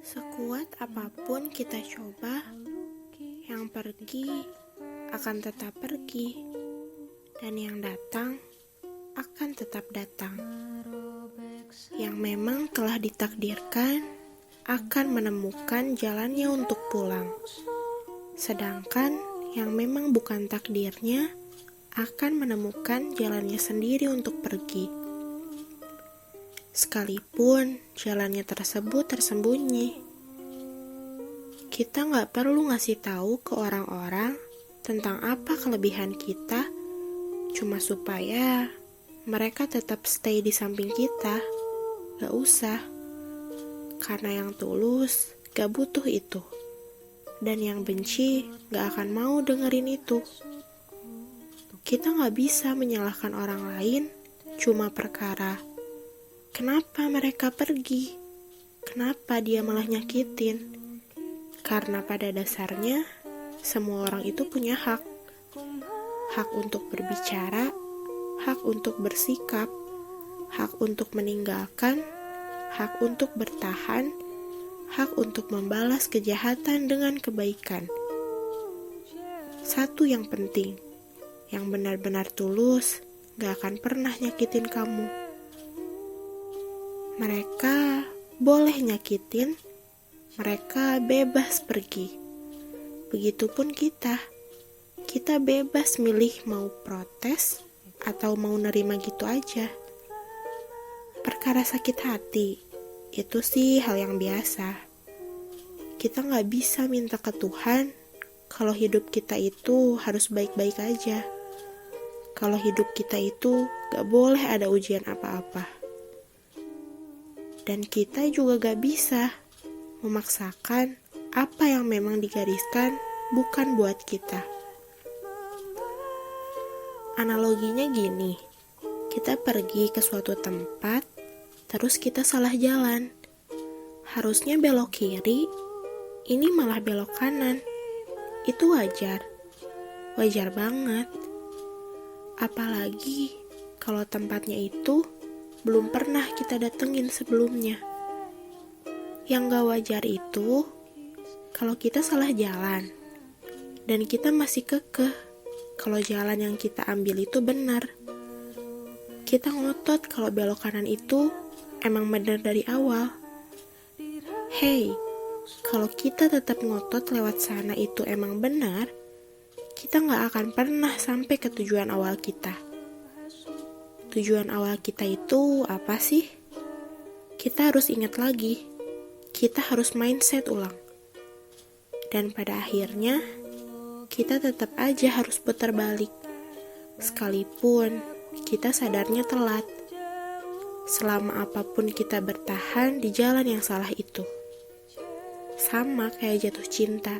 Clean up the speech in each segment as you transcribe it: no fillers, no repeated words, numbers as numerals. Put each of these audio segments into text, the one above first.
Sekuat apapun kita coba, yang pergi akan tetap pergi, dan yang datang akan tetap datang. Yang memang telah ditakdirkan akan menemukan jalannya untuk pulang, sedangkan yang memang bukan takdirnya akan menemukan jalannya sendiri untuk pergi. Sekalipun jalannya tersebut tersembunyi, kita gak perlu ngasih tahu ke orang-orang tentang apa kelebihan kita, cuma supaya mereka tetap stay di samping kita. Gak usah, karena yang tulus gak butuh itu, dan yang benci gak akan mau dengerin itu. Kita gak bisa menyalahkan orang lain cuma perkara kenapa mereka pergi, kenapa dia malah nyakitin. Karena pada dasarnya semua orang itu punya hak. Hak untuk berbicara, hak untuk bersikap, hak untuk meninggalkan, hak untuk bertahan, hak untuk membalas kejahatan dengan kebaikan. Satu yang penting, yang benar-benar tulus gak akan pernah nyakitin kamu. Mereka boleh nyakitin, mereka bebas pergi. Begitupun kita bebas milih mau protes atau mau nerima gitu aja. Perkara sakit hati, itu sih hal yang biasa. Kita gak bisa minta ke Tuhan kalau hidup kita itu harus baik-baik aja. Kalau hidup kita itu gak boleh ada ujian apa-apa. Dan kita juga gak bisa memaksakan apa yang memang digariskan bukan buat kita. Analoginya gini, kita pergi ke suatu tempat, terus kita salah jalan. Harusnya belok kiri, ini malah belok kanan. Itu wajar banget. Apalagi kalau tempatnya itu belum pernah kita datengin sebelumnya. Yang gak wajar itu kalau kita salah jalan dan kita masih kekeh kalau jalan yang kita ambil itu benar. Kita ngotot kalau belok kanan itu emang benar dari awal. Hey, kalau kita tetap ngotot lewat sana itu emang benar, kita gak akan pernah sampai ke tujuan awal kita. Tujuan awal kita itu apa sih? Kita harus ingat lagi. Kita harus mindset ulang. Dan pada akhirnya, kita tetap aja harus putar balik. Sekalipun kita sadarnya telat. Selama apapun kita bertahan di jalan yang salah itu. Sama kayak jatuh cinta.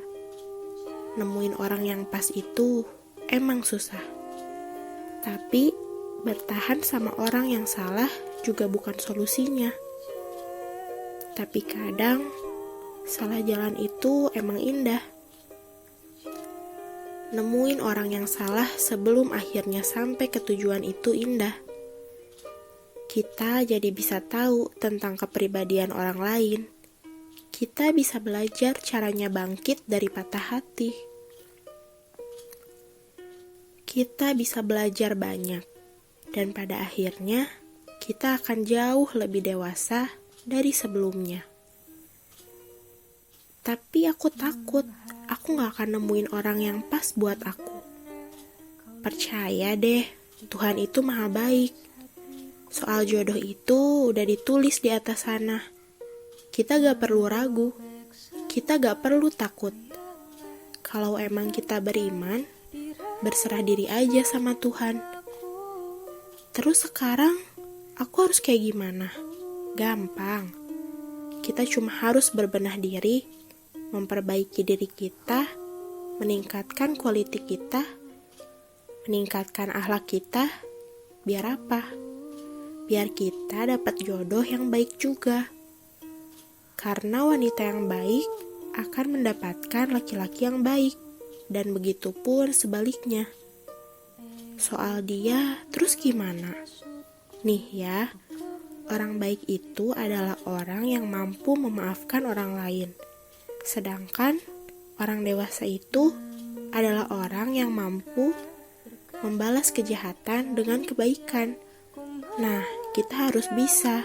Nemuin orang yang pas itu emang susah. Tapi bertahan sama orang yang salah juga bukan solusinya. Tapi kadang salah jalan itu emang indah. Nemuin orang yang salah sebelum akhirnya sampai ke tujuan itu indah. Kita jadi bisa tahu tentang kepribadian orang lain. Kita bisa belajar caranya bangkit dari patah hati. Kita bisa belajar banyak. Dan pada akhirnya, kita akan jauh lebih dewasa dari sebelumnya. Tapi aku takut, aku gak akan nemuin orang yang pas buat aku. Percaya deh, Tuhan itu maha baik. Soal jodoh itu udah ditulis di atas sana. Kita gak perlu ragu, kita gak perlu takut. Kalau emang kita beriman, berserah diri aja sama Tuhan. Terus sekarang, aku harus kayak gimana? Gampang. Kita cuma harus berbenah diri, memperbaiki diri kita, meningkatkan quality kita, meningkatkan akhlak kita. Biar apa? Biar kita dapat jodoh yang baik juga. Karena wanita yang baik akan mendapatkan laki-laki yang baik, dan begitu pun sebaliknya. Soal dia, terus gimana? Nih ya, orang baik itu adalah orang yang mampu memaafkan orang lain. Sedangkan orang dewasa itu adalah orang yang mampu membalas kejahatan dengan kebaikan. Nah, kita harus bisa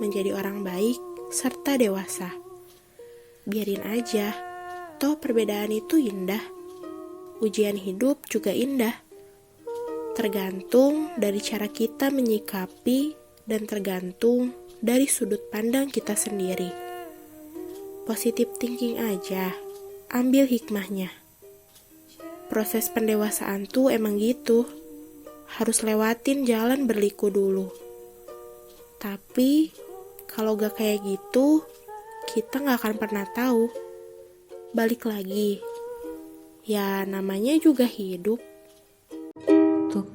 menjadi orang baik serta dewasa. Biarin aja, toh perbedaan itu indah. Ujian hidup juga indah. Tergantung dari cara kita menyikapi dan tergantung dari sudut pandang kita sendiri. Positive thinking aja, ambil hikmahnya. Proses pendewasaan tuh emang gitu, harus lewatin jalan berliku dulu. Tapi kalau gak kayak gitu, kita gak akan pernah tahu. Balik lagi, ya namanya juga hidup. Tuh